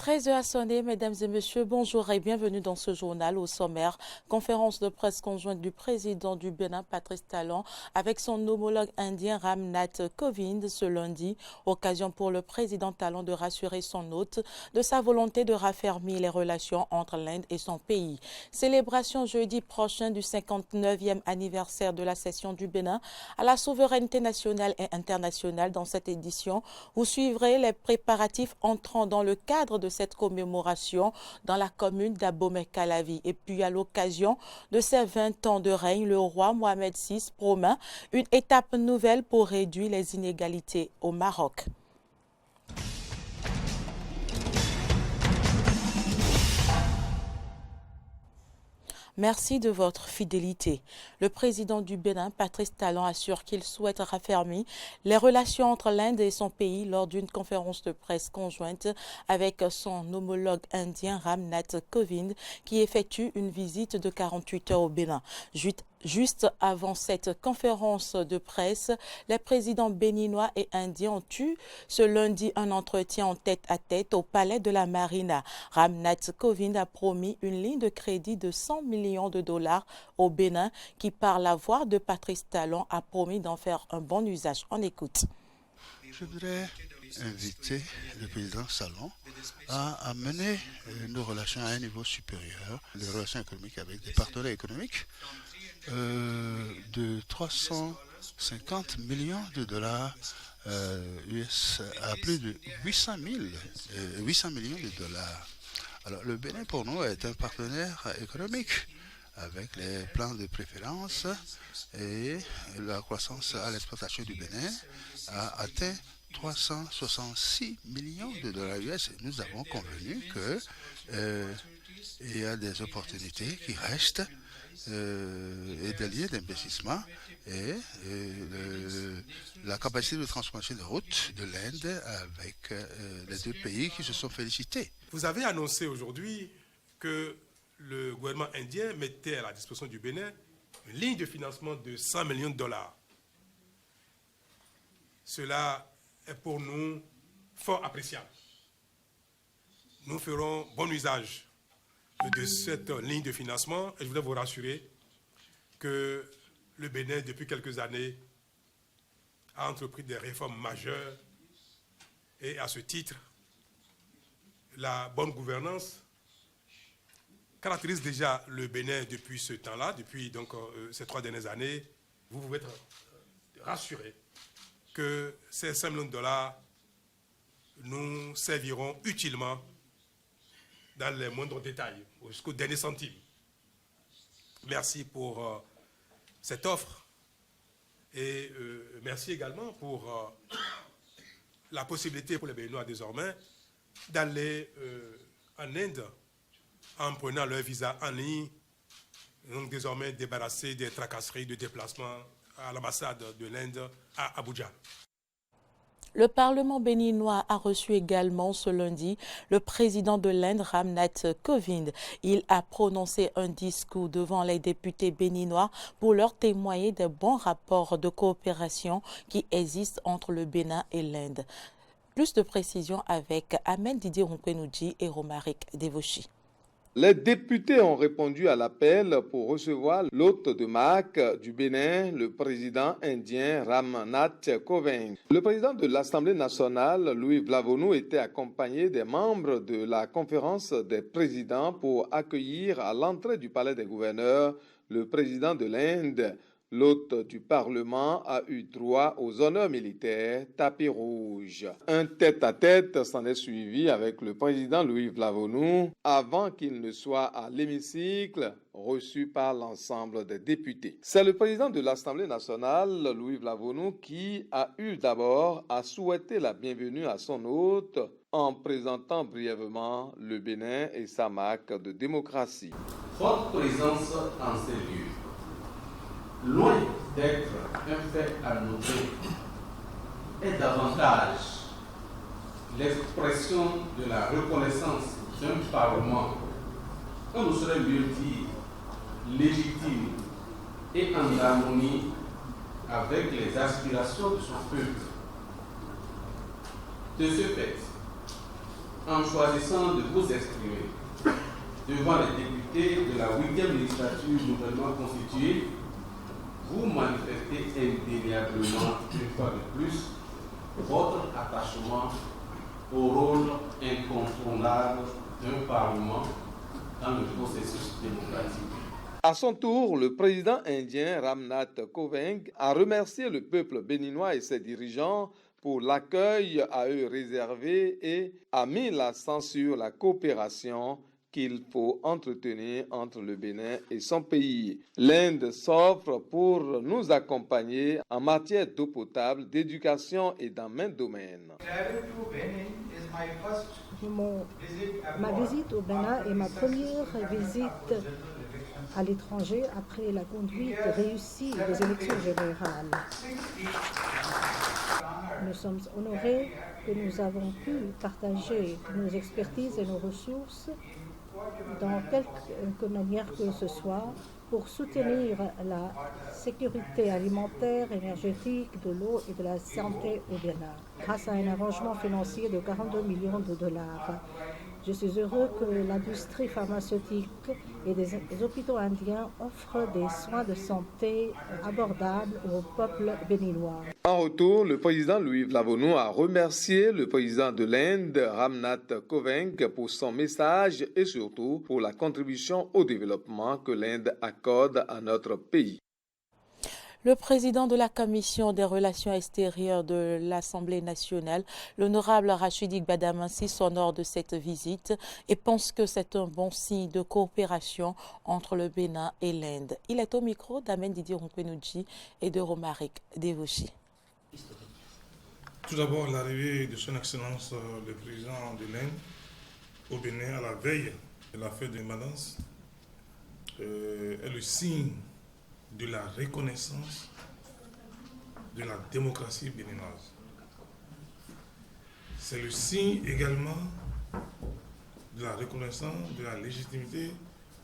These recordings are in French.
13h à sonner, mesdames et messieurs, bonjour et bienvenue dans ce journal. Au sommaire, conférence de presse conjointe du président du Bénin, Patrice Talon, avec son homologue indien Ramnath Kovind ce lundi. Occasion pour le président Talon de rassurer son hôte de sa volonté de raffermir les relations entre l'Inde et son pays. Célébration jeudi prochain du 59e anniversaire de la cession du Bénin à la souveraineté nationale et internationale. Dans cette édition, vous suivrez les préparatifs entrant dans le cadre de cette commémoration dans la commune d'Abomey-Calavi. Et puis à l'occasion de ses 20 ans de règne, le roi Mohamed VI promet une étape nouvelle pour réduire les inégalités au Maroc. Merci de votre fidélité. Le président du Bénin, Patrice Talon, assure qu'il souhaite raffermir les relations entre l'Inde et son pays lors d'une conférence de presse conjointe avec son homologue indien Ramnath Kovind qui effectue une visite de 48 heures au Bénin. Juste avant cette conférence de presse, les présidents béninois et indiens ont eu ce lundi un entretien en tête-à-tête au palais de la Marina. Ramnath Kovind a promis une ligne de crédit de 100 millions de dollars au Bénin qui, par la voix de Patrice Talon, a promis d'en faire un bon usage. On écoute. Je voudrais inviter le président Talon à amener nos relations à un niveau supérieur, les relations économiques avec des partenaires économiques, de 350 millions de dollars US à plus de 800 millions de dollars. Alors, le Bénin, pour nous, est un partenaire économique avec les plans de préférence et la croissance à l'exportation du Bénin a atteint 366 millions de dollars US. Nous avons convenu qu'il y a des opportunités qui restent et des liens d'investissement et la capacité de transformation de routes de l'Inde avec les deux pays qui se sont félicités. Vous avez annoncé aujourd'hui que le gouvernement indien mettait à la disposition du Bénin une ligne de financement de 100 millions de dollars. Cela est pour nous fort appréciable. Nous ferons bon usage de cette ligne de financement et je voudrais vous rassurer que le Bénin, depuis quelques années, a entrepris des réformes majeures et à ce titre, la bonne gouvernance caractérise déjà le Bénin depuis ce temps-là, depuis donc, ces 3 dernières années. Vous pouvez être rassurés que ces 5 millions de dollars nous serviront utilement dans les moindres détails, jusqu'au dernier centime. Merci pour cette offre et merci également pour la possibilité pour les Béninois désormais d'aller en Inde en prenant leur visa en ligne, donc désormais débarrassés des tracasseries de déplacement à l'ambassade de l'Inde à Abuja. Le Parlement béninois a reçu également ce lundi le président de l'Inde, Ramnath Kovind. Il a prononcé un discours devant les députés béninois pour leur témoigner des bons rapports de coopération qui existent entre le Bénin et l'Inde. Plus de précisions avec Ahmed Didier Ronquenoudji et Romaric Devoshi. Les députés ont répondu à l'appel pour recevoir l'hôte de marque du Bénin, le président indien Ramnath Kovind. Le président de l'Assemblée nationale, Louis Vlavonou, était accompagné des membres de la conférence des présidents pour accueillir à l'entrée du palais des gouverneurs le président de l'Inde. L'hôte du Parlement a eu droit aux honneurs militaires tapis rouge. Un tête-à-tête s'en est suivi avec le président Louis Vlavonou avant qu'il ne soit à l'hémicycle reçu par l'ensemble des députés. C'est le président de l'Assemblée nationale, Louis Vlavonou, qui a eu d'abord à souhaiter la bienvenue à son hôte en présentant brièvement le Bénin et sa marque de démocratie. Votre présence en ces lieux, loin d'être un fait à noter, est davantage l'expression de la reconnaissance d'un Parlement, on ne saurait mieux dire légitime et en harmonie avec les aspirations de son peuple. De ce fait, en choisissant de vous exprimer devant les députés de la 8e législature nouvellement constituée, vous manifestez indéniablement, une fois de plus, votre attachement au rôle incontournable d'un Parlement dans le processus démocratique. À son tour, le président indien Ram Nath Kovind a remercié le peuple béninois et ses dirigeants pour l'accueil à eux réservé et a mis l'accent sur la coopération qu'il faut entretenir entre le Bénin et son pays. L'Inde s'offre pour nous accompagner en matière d'eau potable, d'éducation et dans maints domaines. Ma visite au Bénin est ma première visite à l'étranger après la conduite réussie des élections générales. Nous sommes honorés que nous avons pu partager nos expertises et nos ressources dans quelque manière que ce soit pour soutenir la sécurité alimentaire, énergétique, de l'eau et de la santé au Bénin, grâce à un arrangement financier de 42 millions de dollars. Je suis heureux que l'industrie pharmaceutique et des hôpitaux indiens offrent des soins de santé abordables au peuple béninois. En retour, le président Louis Vlavonou a remercié le président de l'Inde, Ram Nath Kovind, pour son message et surtout pour la contribution au développement que l'Inde accorde à notre pays. Le président de la Commission des relations extérieures de l'Assemblée nationale, l'honorable Rachidi Gbadamansi, s'honore de cette visite et pense que c'est un bon signe de coopération entre le Bénin et l'Inde. Il est au micro d'Amen Didier Ronquenouji et de Romaric Devoshi. Tout d'abord, l'arrivée de son Excellence le président de l'Inde au Bénin à la veille de la fête de l'indépendance est le signe de la reconnaissance de la démocratie béninoise. C'est le signe également de la reconnaissance de la légitimité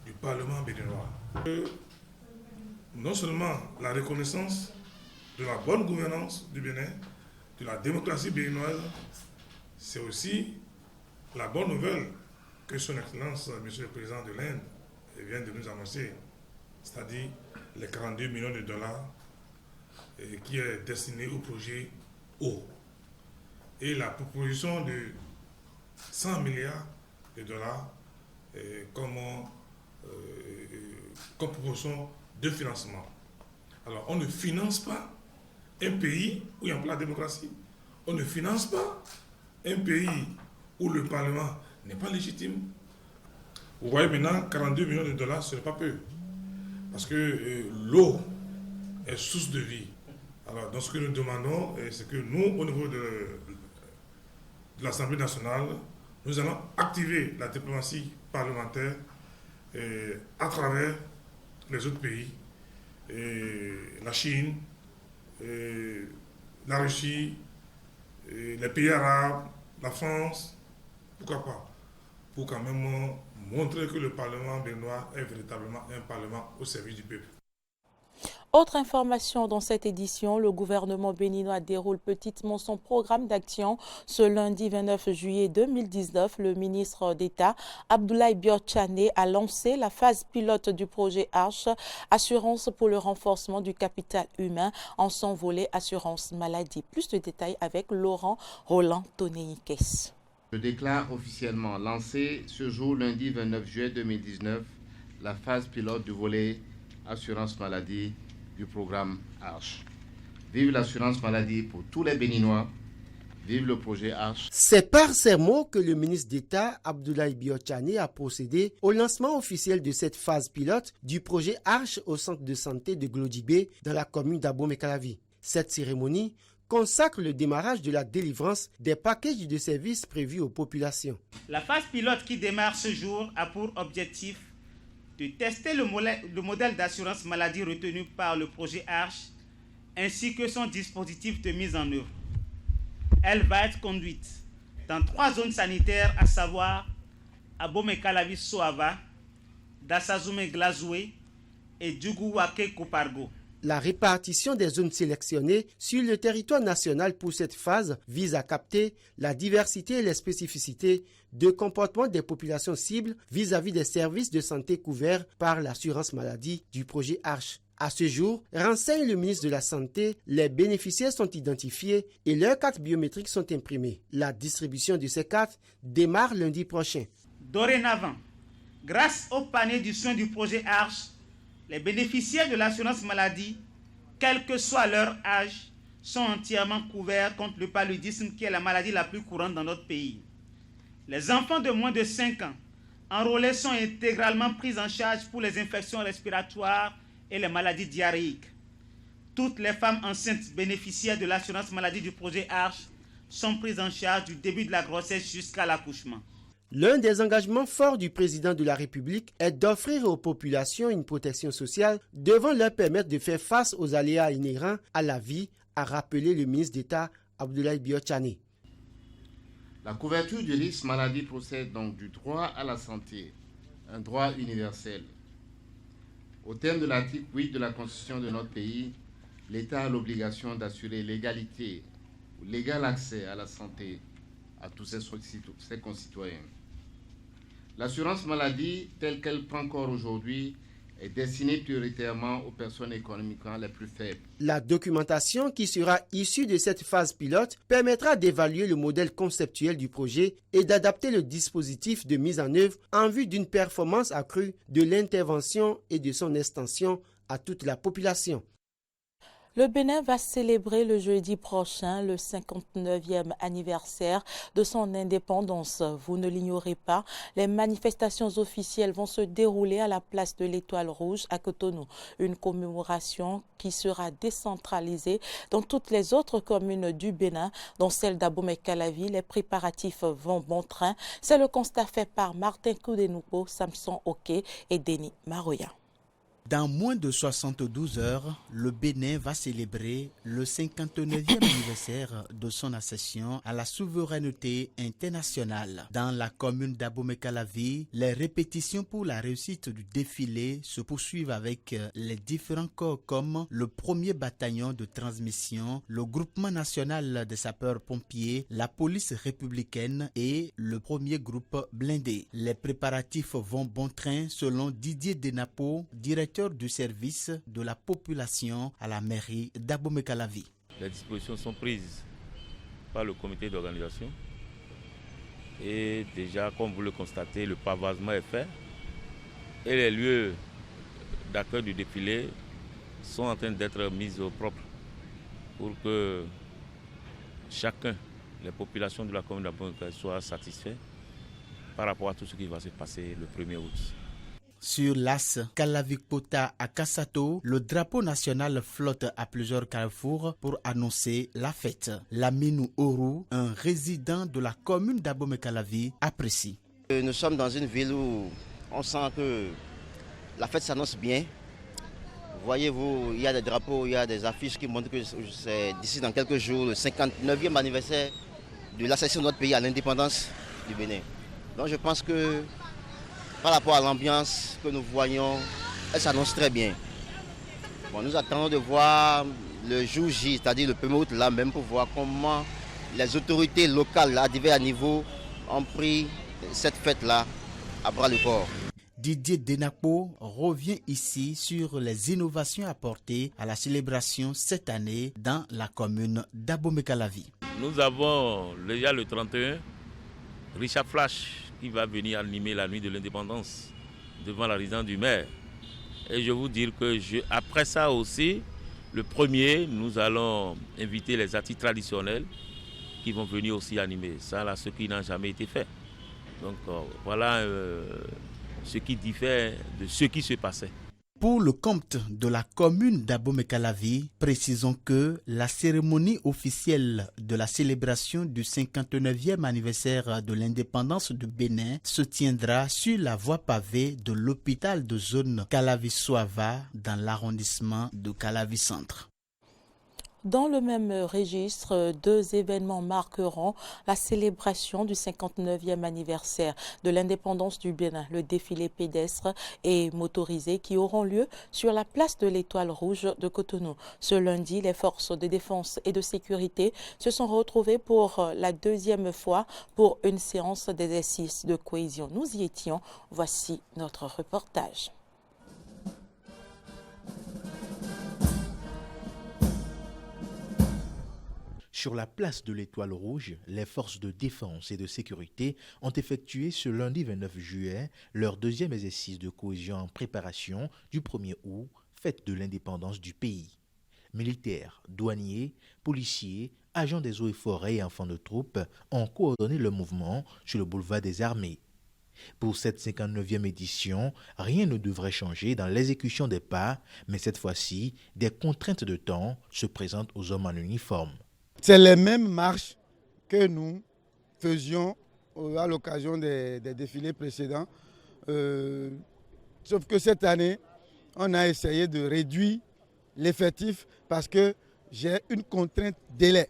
du Parlement béninois. Non seulement la reconnaissance de la bonne gouvernance du Bénin, de la démocratie béninoise, c'est aussi la bonne nouvelle que son Excellence, Monsieur le Président de l'Inde, vient de nous annoncer, c'est-à-dire les 42 millions de dollars qui est destiné au projet eau. Et la proposition de 100 milliards de dollars comme proposition de financement. Alors, on ne finance pas un pays où il n'y a pas la démocratie. On ne finance pas un pays où le Parlement n'est pas légitime. Vous voyez maintenant, 42 millions de dollars, ce n'est pas peu. Parce que l'eau est source de vie. Alors, dans ce que nous demandons, c'est que nous, au niveau de l'Assemblée nationale, nous allons activer la diplomatie parlementaire à travers les autres pays, la Chine, la Russie, les pays arabes, la France, pourquoi pas, pour quand même montrer que le Parlement béninois est véritablement un Parlement au service du peuple. Autre information dans cette édition, le gouvernement béninois déroule petitement son programme d'action. Ce lundi 29 juillet 2019, le ministre d'État Abdoulaye Biotchane a lancé la phase pilote du projet Arche, assurance pour le renforcement du capital humain en son volet assurance maladie. Plus de détails avec Laurent Roland Tonéikes. Je déclare officiellement lancé ce jour, lundi 29 juillet 2019, la phase pilote du volet assurance maladie du programme Arche. Vive l'assurance maladie pour tous les Béninois. Vive le projet Arche. C'est par ces mots que le ministre d'État Abdoulaye Biotchane a procédé au lancement officiel de cette phase pilote du projet Arche au centre de santé de Glodibé dans la commune d'Abomey-Calavi. Cette cérémonie consacre le démarrage de la délivrance des packages de services prévus aux populations. La phase pilote qui démarre ce jour a pour objectif de tester le modèle d'assurance maladie retenu par le projet Arche ainsi que son dispositif de mise en œuvre. Elle va être conduite dans 3 zones sanitaires, à savoir Abomey-Calavi-Soava, Dassazoumé-Glazoué et Djougouaké-Kopargo. La répartition des zones sélectionnées sur le territoire national pour cette phase vise à capter la diversité et les spécificités de comportement des populations cibles vis-à-vis des services de santé couverts par l'assurance maladie du projet ARCHE. À ce jour, renseigne le ministre de la Santé, les bénéficiaires sont identifiés et leurs cartes biométriques sont imprimées. La distribution de ces cartes démarre lundi prochain. Dorénavant, grâce au panier du soin du projet ARCHE, les bénéficiaires de l'assurance maladie, quel que soit leur âge, sont entièrement couverts contre le paludisme qui est la maladie la plus courante dans notre pays. Les enfants de moins de 5 ans enrôlés sont intégralement pris en charge pour les infections respiratoires et les maladies diarrhéiques. Toutes les femmes enceintes bénéficiaires de l'assurance maladie du projet ARCHE sont prises en charge du début de la grossesse jusqu'à l'accouchement. L'un des engagements forts du président de la République est d'offrir aux populations une protection sociale devant leur permettre de faire face aux aléas inhérents à la vie, a rappelé le ministre d'État Abdoulaye Biotchane. La couverture du risque maladie procède donc du droit à la santé, un droit universel. Au terme de l'article 8 de la Constitution de notre pays, l'État a l'obligation d'assurer l'égalité ou l'égal accès à la santé à tous ses concitoyens. L'assurance maladie, telle qu'elle prend corps aujourd'hui, est destinée prioritairement aux personnes économiquement les plus faibles. La documentation qui sera issue de cette phase pilote permettra d'évaluer le modèle conceptuel du projet et d'adapter le dispositif de mise en œuvre en vue d'une performance accrue de l'intervention et de son extension à toute la population. Le Bénin va célébrer le jeudi prochain le 59e anniversaire de son indépendance. Vous ne l'ignorez pas, les manifestations officielles vont se dérouler à la place de l'Étoile Rouge à Cotonou. Une commémoration qui sera décentralisée dans toutes les autres communes du Bénin, dont celle d'Abomey-Calavi. Les préparatifs vont bon train. C'est le constat fait par Martin Koudenoupo, Samson Oké et Denis Maroya. Dans moins de 72 heures, le Bénin va célébrer le 59e anniversaire de son accession à la souveraineté internationale. Dans la commune d'Abomey-Calavi, les répétitions pour la réussite du défilé se poursuivent avec les différents corps comme le 1er bataillon de transmission, le groupement national des sapeurs-pompiers, la police républicaine et le 1er groupe blindé. Les préparatifs vont bon train selon Didier Denapo, directeur du service de la population à la mairie d'Abomey-Calavi. Les dispositions sont prises par le comité d'organisation et déjà, comme vous le constatez, le pavasement est fait et les lieux d'accueil du défilé sont en train d'être mis au propre pour que chacun, les populations de la commune d'Abomey-Calavi soient satisfaits par rapport à tout ce qui va se passer le 1er août. Sur l'as Calavi-Kota à Kassato, le drapeau national flotte à plusieurs carrefours pour annoncer la fête. Laminou Oru, un résident de la commune d'Abomey-Calavi, apprécie. Nous sommes dans une ville où on sent que la fête s'annonce bien. Voyez-vous, il y a des drapeaux, il y a des affiches qui montrent que c'est d'ici dans quelques jours le 59e anniversaire de l'accession de notre pays à l'indépendance du Bénin. Donc je pense que par rapport à l'ambiance que nous voyons, elle s'annonce très bien. Bon, nous attendons de voir le jour J, c'est-à-dire le 1er août, là même pour voir comment les autorités locales à divers niveaux ont pris cette fête-là à bras le corps. Didier Denapo revient ici sur les innovations apportées à la célébration cette année dans la commune d'Abomey-Calavi. Nous avons déjà le 31, Richard Flash, qui va venir animer la nuit de l'indépendance devant la résidence du maire. Et je vous dire que après ça aussi, le 1er, nous allons inviter les artistes traditionnels qui vont venir aussi animer. Ça, là, ce qui n'a jamais été fait. Donc voilà ce qui diffère de ce qui se passait. Pour le compte de la commune d'Abomey-Calavi, précisons que la cérémonie officielle de la célébration du 59e anniversaire de l'indépendance du Bénin se tiendra sur la voie pavée de l'hôpital de zone Calavi-Soava dans l'arrondissement de Calavi-Centre. Dans le même registre, 2 événements marqueront la célébration du 59e anniversaire de l'indépendance du Bénin, le défilé pédestre et motorisé qui auront lieu sur la place de l'Étoile Rouge de Cotonou. Ce lundi, les forces de défense et de sécurité se sont retrouvées pour la 2e fois pour une séance d'exercice de cohésion. Nous y étions, voici notre reportage. Sur la place de l'Étoile Rouge, les forces de défense et de sécurité ont effectué ce lundi 29 juillet leur 2e exercice de cohésion en préparation du 1er août, fête de l'indépendance du pays. Militaires, douaniers, policiers, agents des eaux et forêts et enfants de troupes ont coordonné le mouvement sur le boulevard des Armées. Pour cette 59e édition, rien ne devrait changer dans l'exécution des pas, mais cette fois-ci, des contraintes de temps se présentent aux hommes en uniforme. C'est les mêmes marches que nous faisions à l'occasion des défilés précédents. Sauf que cette année, on a essayé de réduire l'effectif parce que j'ai une contrainte délai.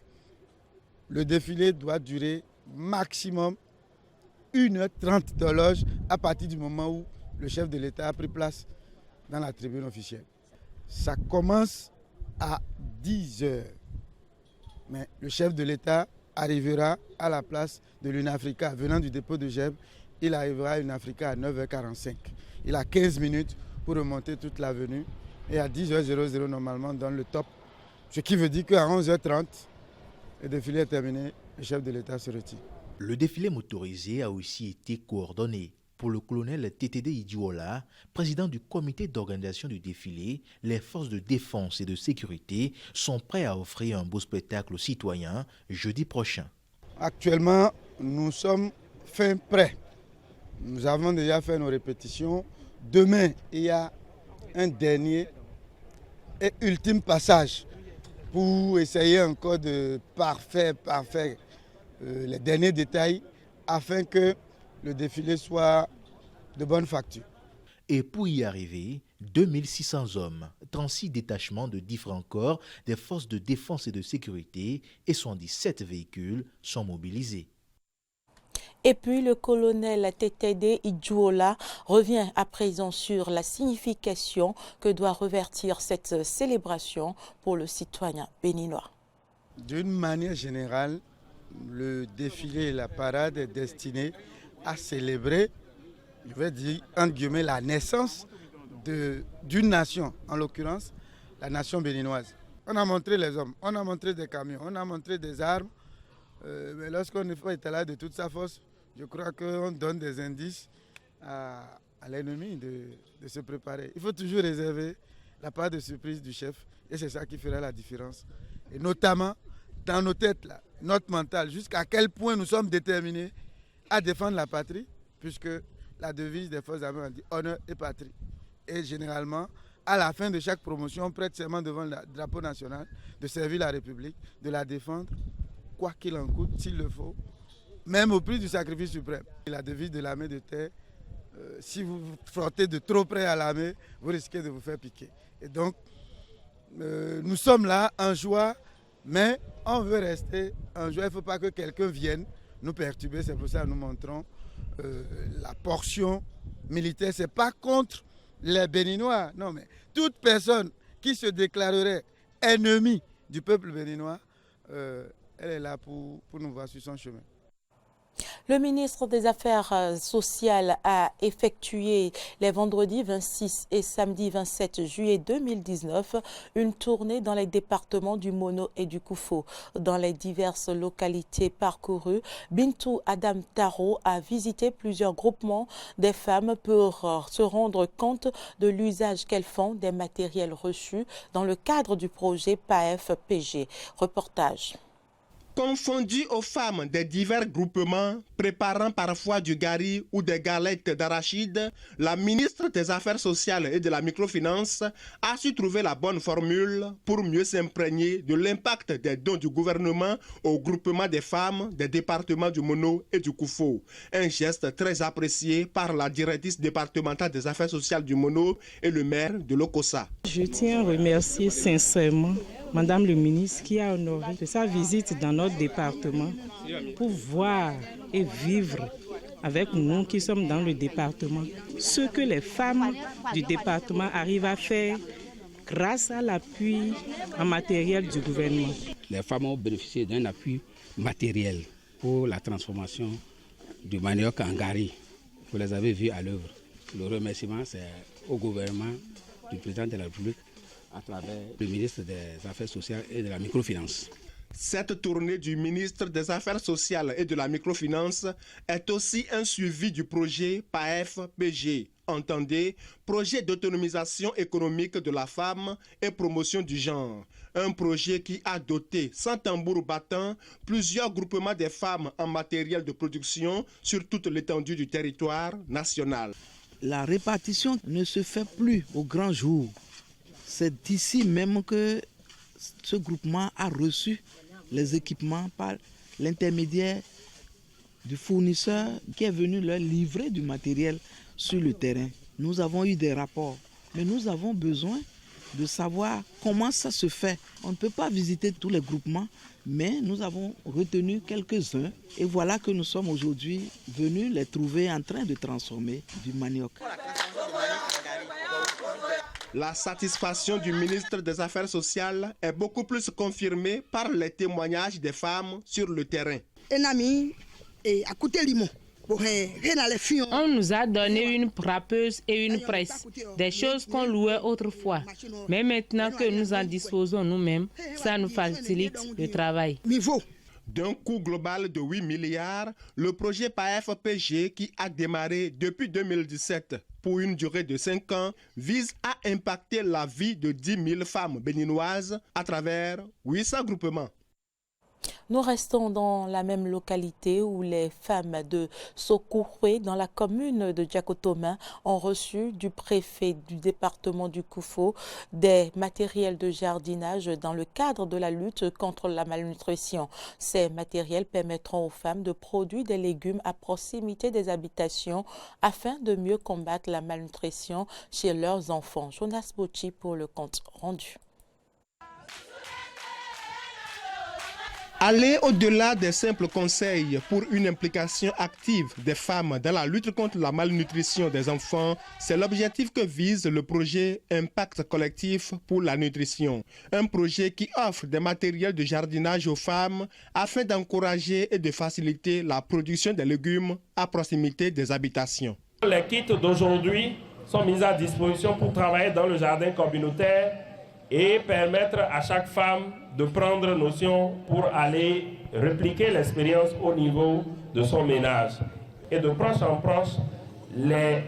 Le défilé doit durer maximum 1h30 d'horloge à partir du moment où le chef de l'État a pris place dans la tribune officielle. Ça commence à 10h. Mais le chef de l'État arrivera à la place de l'UNAFRICA. Venant du dépôt de Gèvres, il arrivera à l'UNAFRICA à 9h45. Il a 15 minutes pour remonter toute l'avenue. Et à 10h00 normalement dans le top. Ce qui veut dire qu'à 11h30, le défilé est terminé, le chef de l'État se retire. Le défilé motorisé a aussi été coordonné. Pour le colonel TTD Idiola, président du comité d'organisation du défilé, les forces de défense et de sécurité sont prêts à offrir un beau spectacle aux citoyens jeudi prochain. Actuellement, nous sommes fin prêts. Nous avons déjà fait nos répétitions. Demain, il y a un dernier et ultime passage pour essayer encore de parfaire les derniers détails afin que le défilé soit de bonne facture. Et pour y arriver, 2600 hommes, 36 détachements de différents corps des forces de défense et de sécurité et 77 véhicules sont mobilisés. Et puis le colonel TTD Idiola revient à présent sur la signification que doit revêtir cette célébration pour le citoyen béninois. D'une manière générale, le défilé et la parade est destiné à célébrer, je vais dire, entre guillemets, la naissance d'une nation, en l'occurrence, la nation béninoise. On a montré les hommes, on a montré des camions, on a montré des armes, mais lorsqu'on n'est pas étalé de toute sa force, je crois qu'on donne des indices à l'ennemi de se préparer. Il faut toujours réserver la part de surprise du chef, et c'est ça qui fera la différence. Et notamment, dans nos têtes, là, notre mental, jusqu'à quel point nous sommes déterminés à défendre la patrie, puisque la devise des forces armées on dit honneur et patrie. Et généralement, à la fin de chaque promotion, on prête serment devant le drapeau national de servir la République, de la défendre, quoi qu'il en coûte, s'il le faut, même au prix du sacrifice suprême. Et la devise de l'armée de terre, si vous vous frottez de trop près à l'armée, vous risquez de vous faire piquer. Et donc, nous sommes là en joie, mais on veut rester en joie. Il ne faut pas que quelqu'un vienne nous perturber. C'est pour ça que nous montrons la portion militaire. Ce n'est pas contre les Béninois. Non, mais toute personne qui se déclarerait ennemie du peuple béninois, elle est là pour nous voir sur son chemin. Le ministre des Affaires sociales a effectué les vendredis 26 et samedi 27 juillet 2019 une tournée dans les départements du Mono et du Koufo. Dans les diverses localités parcourues, Bintou Adam Taro a visité plusieurs groupements des femmes pour se rendre compte de l'usage qu'elles font des matériels reçus dans le cadre du projet PAF-PG. Reportage. Confondus aux femmes des divers groupements préparant parfois du gari ou des galettes d'arachide, la ministre des Affaires sociales et de la microfinance a su trouver la bonne formule pour mieux s'imprégner de l'impact des dons du gouvernement au groupement des femmes des départements du Mono et du Koufo. Un geste très apprécié par la directrice départementale des Affaires sociales du Mono et le maire de l'Okossa. Je tiens à remercier sincèrement Madame le ministre qui a honoré de sa visite dans notre département pour voir et vivre avec nous qui sommes dans le département ce que les femmes du département arrivent à faire grâce à l'appui en matériel du gouvernement. Les femmes ont bénéficié d'un appui matériel pour la transformation du manioc en gari. Vous les avez vus à l'œuvre. Le remerciement, c'est au gouvernement du président de la République à travers le ministre des Affaires sociales et de la microfinance. Cette tournée du ministre des Affaires sociales et de la microfinance est aussi un suivi du projet PAEF-PG. Entendez, projet d'autonomisation économique de la femme et promotion du genre. Un projet qui a doté, sans tambour battant, plusieurs groupements des femmes en matériel de production sur toute l'étendue du territoire national. La répartition ne se fait plus au grand jour. C'est d'ici même que ce groupement a reçu les équipements par l'intermédiaire du fournisseur qui est venu leur livrer du matériel sur le terrain. Nous avons eu des rapports, mais nous avons besoin de savoir comment ça se fait. On ne peut pas visiter tous les groupements, mais nous avons retenu quelques-uns et voilà que nous sommes aujourd'hui venus les trouver en train de transformer du manioc. La satisfaction du ministre des Affaires sociales est beaucoup plus confirmée par les témoignages des femmes sur le terrain. On nous a donné une frappeuse et une presse, des choses qu'on louait autrefois. Mais maintenant que nous en disposons nous-mêmes, ça nous facilite le travail. D'un coût global de 8 milliards, le projet PAEF-PG qui a démarré depuis 2017 pour une durée de 5 ans vise à impacter la vie de 10 000 femmes béninoises à travers 800 groupements. Nous restons dans la même localité où les femmes de Sokoukhwe, dans la commune de Diakotomin, ont reçu du préfet du département du Koufo des matériels de jardinage dans le cadre de la lutte contre la malnutrition. Ces matériels permettront aux femmes de produire des légumes à proximité des habitations afin de mieux combattre la malnutrition chez leurs enfants. Jonas Bochi pour le compte rendu. Aller au-delà des simples conseils pour une implication active des femmes dans la lutte contre la malnutrition des enfants, c'est l'objectif que vise le projet Impact Collectif pour la nutrition. Un projet qui offre des matériels de jardinage aux femmes afin d'encourager et de faciliter la production des légumes à proximité des habitations. Les kits d'aujourd'hui sont mis à disposition pour travailler dans le jardin communautaire et permettre à chaque femme de prendre notion pour aller répliquer l'expérience au niveau de son ménage. Et de proche en proche, les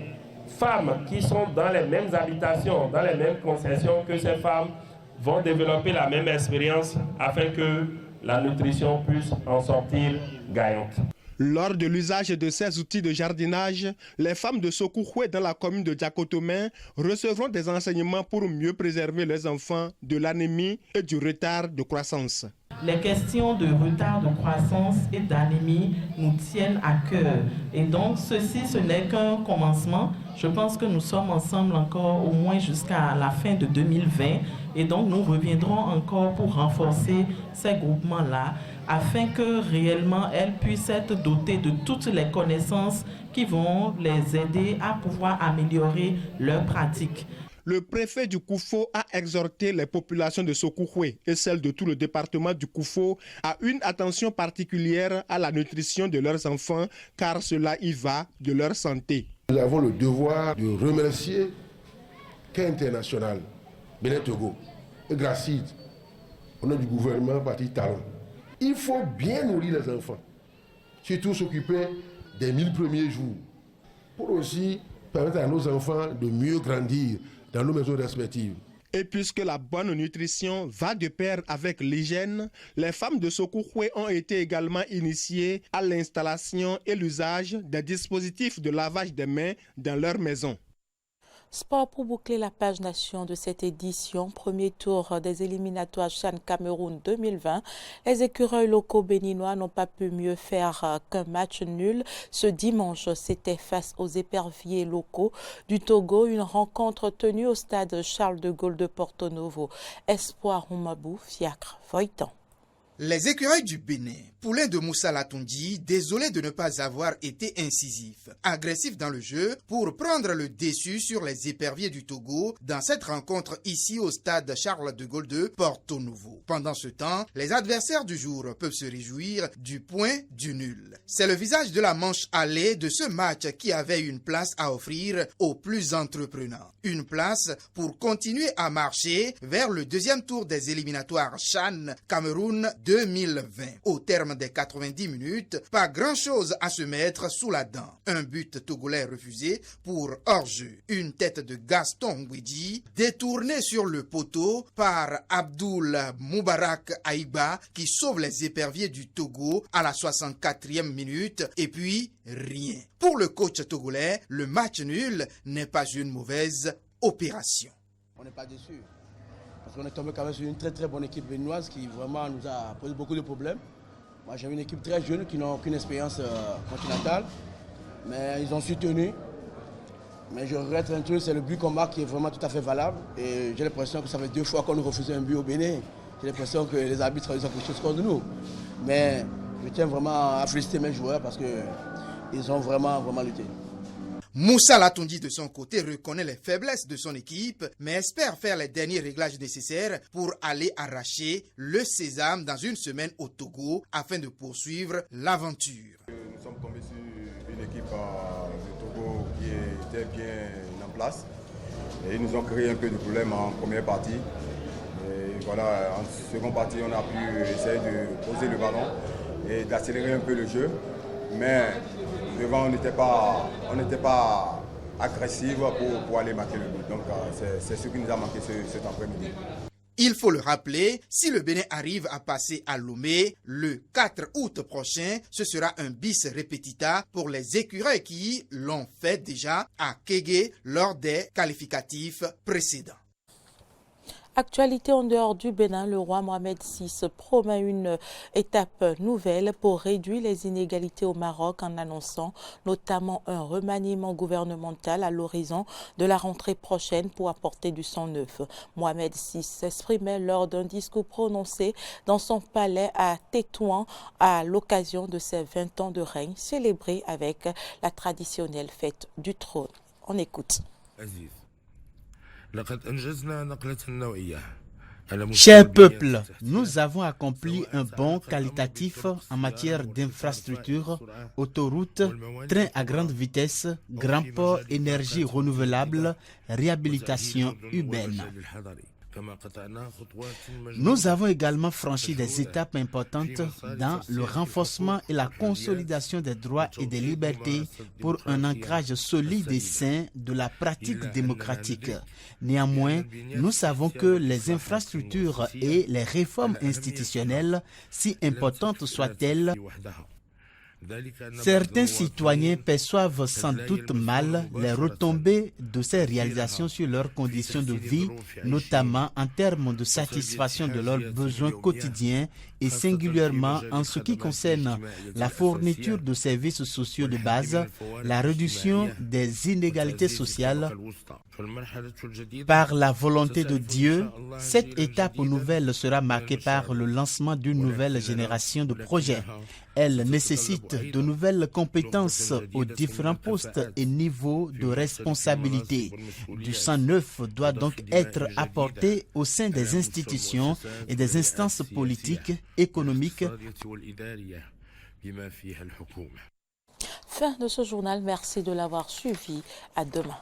femmes qui sont dans les mêmes habitations, dans les mêmes concessions que ces femmes, vont développer la même expérience afin que la nutrition puisse en sortir gagnante. Lors de l'usage de ces outils de jardinage, les femmes de Sokoukhwe dans la commune de Diakotomin recevront des enseignements pour mieux préserver les enfants de l'anémie et du retard de croissance. Les questions de retard de croissance et d'anémie nous tiennent à cœur. Et donc, ceci, ce n'est qu'un commencement. Je pense que nous sommes ensemble encore au moins jusqu'à la fin de 2020. Et donc, nous reviendrons encore pour renforcer ces groupements-là afin que réellement elles puissent être dotées de toutes les connaissances qui vont les aider à pouvoir améliorer leurs pratiques. Le préfet du Koufo a exhorté les populations de Sokoukhwe et celles de tout le département du Koufo à une attention particulière à la nutrition de leurs enfants car cela y va de leur santé. Nous avons le devoir de remercier Caisse internationale, Bénin Togo et Gracide au nom du gouvernement Parti Talon. Il faut bien nourrir les enfants, surtout s'occuper des 1000 premiers jours, pour aussi permettre à nos enfants de mieux grandir dans nos maisons respectives. Et puisque la bonne nutrition va de pair avec l'hygiène, les femmes de Sokoukhwe ont été également initiées à l'installation et l'usage des dispositifs de lavage des mains dans leur maison. Sport pour boucler la page nation de cette édition. Premier tour des éliminatoires CHAN Cameroun 2020. Les écureuils locaux béninois n'ont pas pu mieux faire qu'un match nul. Ce dimanche, c'était face aux éperviers locaux du Togo. Une rencontre tenue au stade Charles de Gaulle de Porto Novo. Espoir Oumabou, Fiacre, Voitan. Les écureuils du Bénin, poulains de Moussa Latondi, désolés de ne pas avoir été incisifs, agressifs dans le jeu pour prendre le dessus sur les éperviers du Togo dans cette rencontre ici au stade Charles de Gaulle de Porto Novo. Pendant ce temps, les adversaires du jour peuvent se réjouir du point du nul. C'est le visage de la manche allée de ce match qui avait une place à offrir aux plus entreprenants. Une place pour continuer à marcher vers le deuxième tour des éliminatoires CHAN Cameroun 2020. Au terme des 90 minutes, pas grand-chose à se mettre sous la dent. Un but togolais refusé pour hors-jeu. Une tête de Gaston Ngwedi détournée sur le poteau par Abdoul Moubarak Aïba qui sauve les éperviers du Togo à la 64e minute et puis rien. Pour le coach togolais, le match nul n'est pas une mauvaise opération. On n'est pas déçus. Parce qu'on est tombé quand même sur une très très bonne équipe béninoise qui vraiment nous a posé beaucoup de problèmes. Moi j'ai une équipe très jeune qui n'a aucune expérience continentale, mais ils ont su tenir. Mais je regrette un truc, c'est le but qu'on marque qui est vraiment tout à fait valable. Et j'ai l'impression que ça fait 2 fois qu'on nous refusait un but au Bénin. J'ai l'impression que les arbitres ils ont quelque chose contre nous. Mais je tiens vraiment à féliciter mes joueurs parce qu'ils ont vraiment lutté. Moussa Latondi de son côté reconnaît les faiblesses de son équipe, mais espère faire les derniers réglages nécessaires pour aller arracher le sésame dans une semaine au Togo afin de poursuivre l'aventure. Nous sommes tombés sur une équipe du Togo qui était bien en place et ils nous ont créé un peu de problèmes en première partie. Et voilà, en seconde partie, on a pu essayer de poser le ballon et d'accélérer un peu le jeu, mais devant, on n'était pas agressif pour aller marquer le but. Donc, c'est ce qui nous a manqué cet après-midi. Il faut le rappeler, si le Bénin arrive à passer à Lomé le 4 août prochain, ce sera un bis repetita pour les écureuils qui l'ont fait déjà à Kégué lors des qualificatifs précédents. Actualité en dehors du Bénin, le roi Mohamed VI promet une étape nouvelle pour réduire les inégalités au Maroc en annonçant notamment un remaniement gouvernemental à l'horizon de la rentrée prochaine pour apporter du sang neuf. Mohamed VI s'exprimait lors d'un discours prononcé dans son palais à Tétouan à l'occasion de ses 20 ans de règne célébrés avec la traditionnelle fête du trône. On écoute. Cher peuple, nous avons accompli un bond qualitatif en matière d'infrastructures, autoroutes, trains à grande vitesse, grands ports, énergie renouvelable, réhabilitation urbaine. Nous avons également franchi des étapes importantes dans le renforcement et la consolidation des droits et des libertés pour un ancrage solide et sain de la pratique démocratique. Néanmoins, nous savons que les infrastructures et les réformes institutionnelles, si importantes soient-elles, certains citoyens perçoivent sans doute mal les retombées de ces réalisations sur leurs conditions de vie, notamment en termes de satisfaction de leurs besoins quotidiens et singulièrement en ce qui concerne la fourniture de services sociaux de base, la réduction des inégalités sociales. Par la volonté de Dieu, cette étape nouvelle sera marquée par le lancement d'une nouvelle génération de projets. Elle nécessite de nouvelles compétences aux différents postes et niveaux de responsabilité. Du sang neuf doit donc être apporté au sein des institutions et des instances politiques, économiques. Fin de ce journal. Merci de l'avoir suivi. À demain.